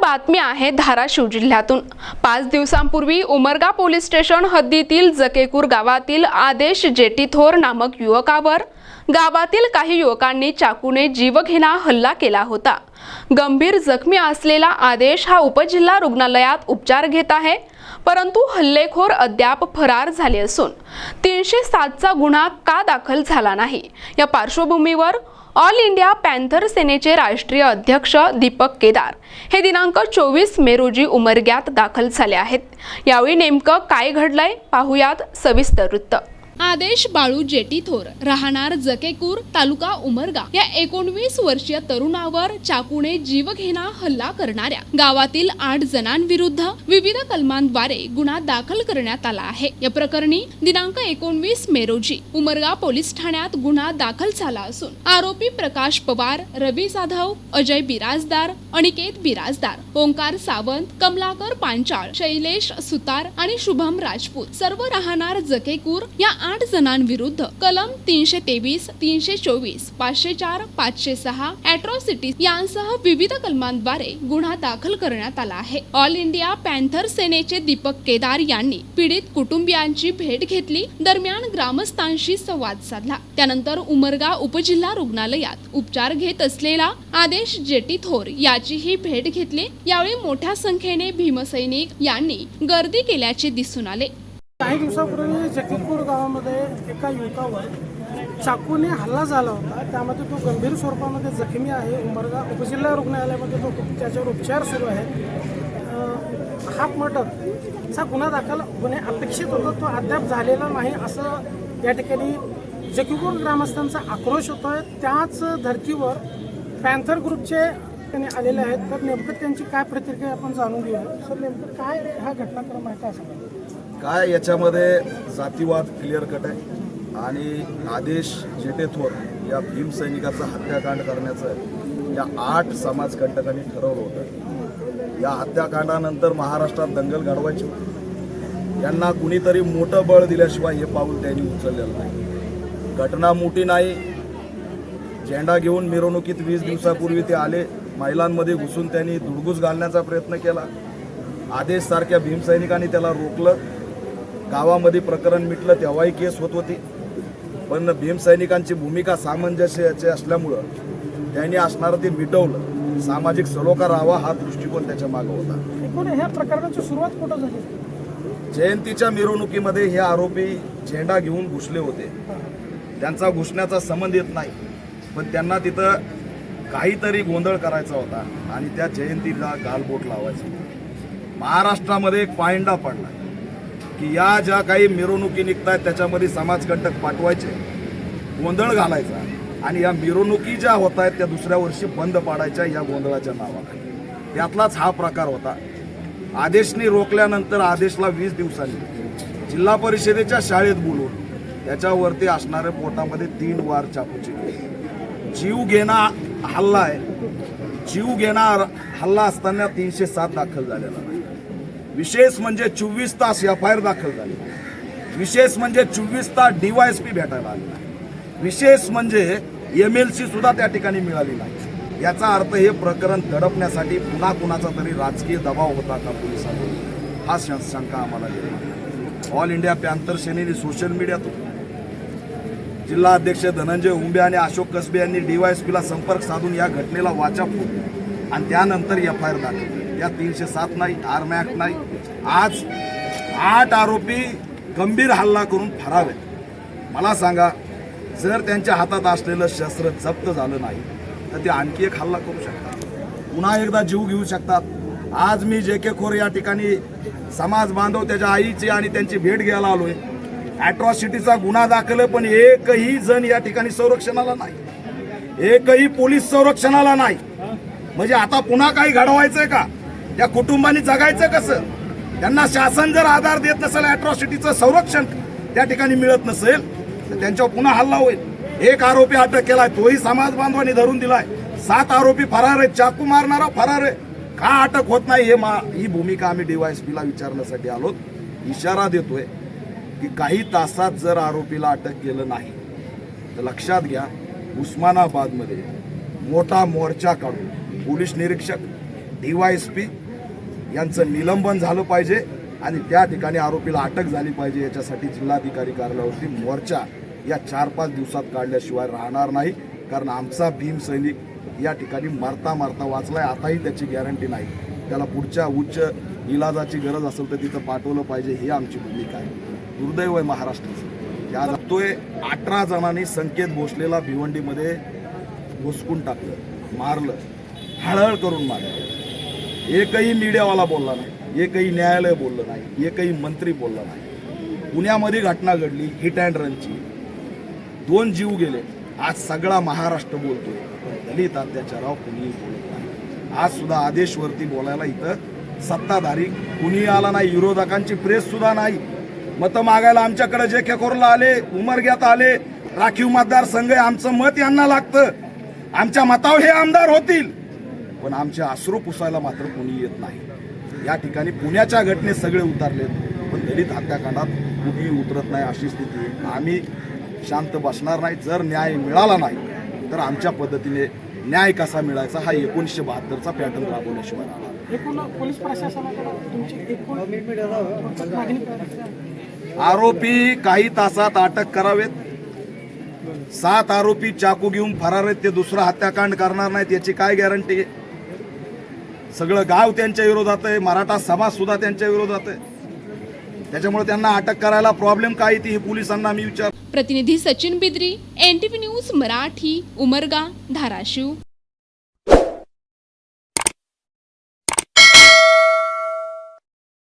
बातमी आहे धाराशिव जिल्ह्यातून। 5 दिवसांपूर्वी उमरगा पोलीस स्टेशन हद्दीतील जकेकूर गावातील आदेश जेटीथोर नामक युवकावर गावातील काही युवकांनी चाकूने जीवघेणा हल्ला केला होता। गंभीर जखमी असलेला आदेश हा उपजिल्हा रुग्णालयात उपचार घेत आहे, परंतु हल्लेखोर अद्याप फरार झाले असून 307 चा गुन्हा का दाखल झाला नाही, या पार्श्वभूमीवर ऑल इंडिया पॅन्थर सेनेचे राष्ट्रीय अध्यक्ष दीपक केदार हे दिनांक 24 मे रोजी उमरग्यात दाखल झाले आहेत। यावेळी नेमकं काय घडलंय पाहूयात सविस्तर वृत्त। आदेश बाळू जेटीथोर राहणार जकेकूर तालुका उमरगा या 19 वर्षीय तरुणावर चाकूने जीवघेणा हल्ला करणाऱ्या गावातील 8 जणांविरुद्ध विविध कलमांद्वारे गुन्हा दाखल करण्यात आला आहे। या प्रकरणी दिनांक 19 मे रोजी उमरगा पोलीस ठाण्यात गुन्हा दाखल झाला असून आरोपी प्रकाश पवार, रवी जाधव, अजय बिराजदार, अनिकेत बिराजदार, ओंकार सावंत, कमलाकर पांचाळ, शैलेश सुतार आणि शुभम राजपूत सर्व राहणार जकेकूर या 8 जणांविरुद्ध कलम 323, 324, 504, 506 अॅट्रॉसिटी यांसह विविध कलमांद्वारे गुन्हा दाखल करण्यात आला आहे। ऑल इंडिया पॅन्थर सेनेचे दीपक केदार यांनी पीडित कुटुंबियांची भेट घेतली, दरम्यान ग्रामस्थांशी संवाद साधला। त्यानंतर उमरगा उपजिल्हा रुग्णालयात उपचार घेत असलेला आदेश जेटीथोर याचीही भेट घेतली। यावेळी मोठ्या संख्येने भीमसैनिक यांनी गर्दी केल्याचे दिसून आले। काही दिवसापूर्वी जकेकूर गावामध्ये एका युवकावर चाकूने हल्ला झाला होता, त्यामध्ये तो गंभीर स्वरूपामध्ये जखमी आहे। उमरगा उपजिल्हा रुग्णालयामध्ये तो त्याच्यावर उपचार सुरू आहे। हाफ मर्डरचा गुन्हा दाखल होणे अपेक्षित होता, तो अद्याप झालेला नाही असं या ठिकाणी जकेकूर ग्रामस्थांचा आक्रोश होतोय। त्याच धर्तीवर पॅन्थर ग्रुपचे आलेले आहेत, तर नेमकं त्यांची काय प्रतिक्रिया आपण जाणून घेऊया। सर, नेमकं काय हा घटनाक्रम आहे, काय सांगा? काय याच्यामध्ये जातीवाद क्लिअर कट आहे आणि आदेश जेटेथोर या भीम सैनिकाचा हत्याकांड करण्याचं या 8 समाजकंटकांनी ठरवलं होतं। या हत्याकांडानंतर महाराष्ट्रात दंगल घडवायची होती। यांना कुणीतरी मोठं बळ दिल्याशिवाय हे पाऊल त्यांनी उचललेलं नाही। घटना मोठी नाही, झेंडा घेऊन मिरवणुकीत 20 दिवसापूर्वी ते आले, महिलांमध्ये घुसून त्यांनी धुडगूस घालण्याचा प्रयत्न केला। आदेश सारख्या भीमसैनिकांनी त्याला रोखलं, गावामध्ये प्रकरण मिटलं, तेव्हाही केस होत होती, पण भीमसैनिकांची भूमिका सामंजस्याची असल्यामुळं त्यांनी असणारं ते मिटवलं। सामाजिक सलोखा राहावा हा दृष्टिकोन त्याच्या मागे होता। एकूण ह्या प्रकरणाची सुरुवात कुठं झाली? जयंतीच्या मिरवणुकीमध्ये हे आरोपी झेंडा घेऊन घुसले होते। त्यांचा घुसण्याचा संबंध येत नाही, पण त्यांना तिथं काहीतरी गोंधळ करायचा होता आणि त्या जयंतीला गालबोट लावायचं। महाराष्ट्रामध्ये एक पायंडा पडला की या ज्या काही मिरवणुकी निघतात त्याच्यामध्ये समाजकंटक पाठवायचे, गोंधळ घालायचा आणि या मिरवणुकी ज्या होत आहेत त्या दुसऱ्या वर्षी बंद पाडायच्या या गोंधळाच्या नावाखाली। त्यातलाच हा प्रकार होता। आदेशने रोखल्यानंतर आदेशला 20 दिवसांनी जिल्हा परिषदेच्या शाळेत बोलवून त्याच्यावरती असणाऱ्या पोटामध्ये 3 वार चाकूचे जीव घेणा हल्ला आहे। जीव घेणार हल्ला असताना 307 दाखल झालेला नाही। विशेष म्हणजे 24 तास FIR दाखल झाली। विशेष म्हणजे 24 तास DYSP भेटायला आले नाही। विशेष म्हणजे MLC सुद्धा त्या ठिकाणी मिळाली नाही। याचा अर्थ हे प्रकरण दडपण्यासाठी पुन्हा कुणाचा तरी राजकीय दबाव होता का पोलिसांवर, हा शंका आम्हाला निर्माण। ऑल इंडिया पॅन्थर सेनेने सोशल मीडियातून जिल्हा अध्यक्ष धनंजय उंबे आणि अशोक कसबे यांनी DYSPला संपर्क साधून या घटनेला वाचा फोडली आणि त्यानंतर FIR दाखल केली। या 307 नाही, आर्म ॲक्ट नाही, आज 8 आरोपी गंभीर हल्ला करून फरार आहेत। मला सांगा, जर त्यांच्या हातात असलेलं शस्त्र जप्त झालं नाही तर ते आणखी एक हल्ला करू शकतात, पुन्हा एकदा जीव घेऊ शकतात। आज मी जेकेखोर या ठिकाणी समाज बांधव त्याच्या आईची आणि त्यांची भेट घ्यायला आलोय। अॅट्रॉसिटीचा गुन्हा दाखल, पण एकही जण या ठिकाणी संरक्षणाला नाही, एकही पोलीस संरक्षणाला नाही। म्हणजे आता पुन्हा काही घडवायचंय का? त्या कुटुंबांनी जगायचं कसं? त्यांना शासन जर आधार देत नसेल, अॅट्रॉसिटीचं संरक्षण त्या ठिकाणी मिळत नसेल, तर त्यांच्यावर पुन्हा हल्ला होईल। 1 आरोपी अटक केलाय, तोही समाज बांधवांनी धरून दिलाय। 7 आरोपी फरार आहेत, चाकू मारणारा फरार आहे, का अटक होत नाही? ही भूमिका आम्ही DYSPला विचारण्यासाठी आलो। इशारा देतोय की काही तासात जर आरोपीला अटक केलं नाही तर लक्षात घ्या, उस्मानाबादमध्ये मोठा मोर्चा काढून पोलीस निरीक्षक DYSP यांचं निलंबन झालं पाहिजे आणि त्या ठिकाणी आरोपीला अटक झाली पाहिजे. याच्यासाठी जिल्हाधिकारी कार्यालयावरती मोर्चा या 4-5 दिवसात काढल्याशिवाय राहणार नाही. कारण आमचा भीम सैनिक या ठिकाणी मारता मारता वाचलाय. आताही त्याची गॅरंटी नाही. त्याला पुढच्या उच्च इलाजाची गरज असेल तर तिथं पाठवलं पाहिजे, ही आमची भूमिका आहे. दुर्दैव आहे महाराष्ट्राचं. या जातोय 18 जणांनी संकेत भोसलेला भिवंडीमध्ये घुसकून टाकलं, मारलं, हळहळ करून मारलं. एकही मीडियावाला बोलला नाही, एकही न्यायालय बोललं नाही, एकही मंत्री बोलला नाही. पुण्यामध्ये घटना घडली हिट अँड रनची, 2 जीव गेले. आज सगळा महाराष्ट्र बोलतोय, पण दलित अत्याचारावर कुणीही बोलत नाही. आज सुद्धा आदेशवरती बोलायला इथं सत्ताधारी कुणी आला नाही, विरोधकांची प्रेस सुद्धा नाही. मतं मागायला आमच्याकडे जेकेकोरला आले, उमरग्यात आले. राखीव मतदारसंघ आहे, आमचं मत यांना लागतं, आमच्या मतावर हे आमदार होतील, पण आमचे अश्रू पुसायला मात्र कुणी येत नाही. या ठिकाणी पुण्याच्या घटनेत सगळे उतरलेत, पण दलित हत्याकांडात कुणीही उतरत नाही. अशी स्थिती आहे. आम्ही शांत बसणार नाही. जर न्याय मिळाला नाही तर आमच्या पद्धतीने न्याय कसा मिळायचा हा 1972चा पॅटर्न राबवल्याशिवाय राहणार. एकूण पोलीस प्रशासनाकडे तुमची एकूण मागणी काय आहे? आरोपी काही तासात अटक करावेत. 7 आरोपी चाकू घेऊन फरार आहेत, ते दुसरा हत्याकांड करणार नाहीत याची काय गॅरंटी आहे? सगळं गाव त्यांच्या विरोधात आहे, मराठा समाज सुद्धा त्यांच्या विरोधात आहे. त्याच्यामुळे त्यांना अटक करायला प्रॉब्लेम काय ती हे पोलिसांना मी विचार. प्रतिनिधी सचिन बिद्री, NTV न्यूज मराठी, उमरगा, धाराशिव.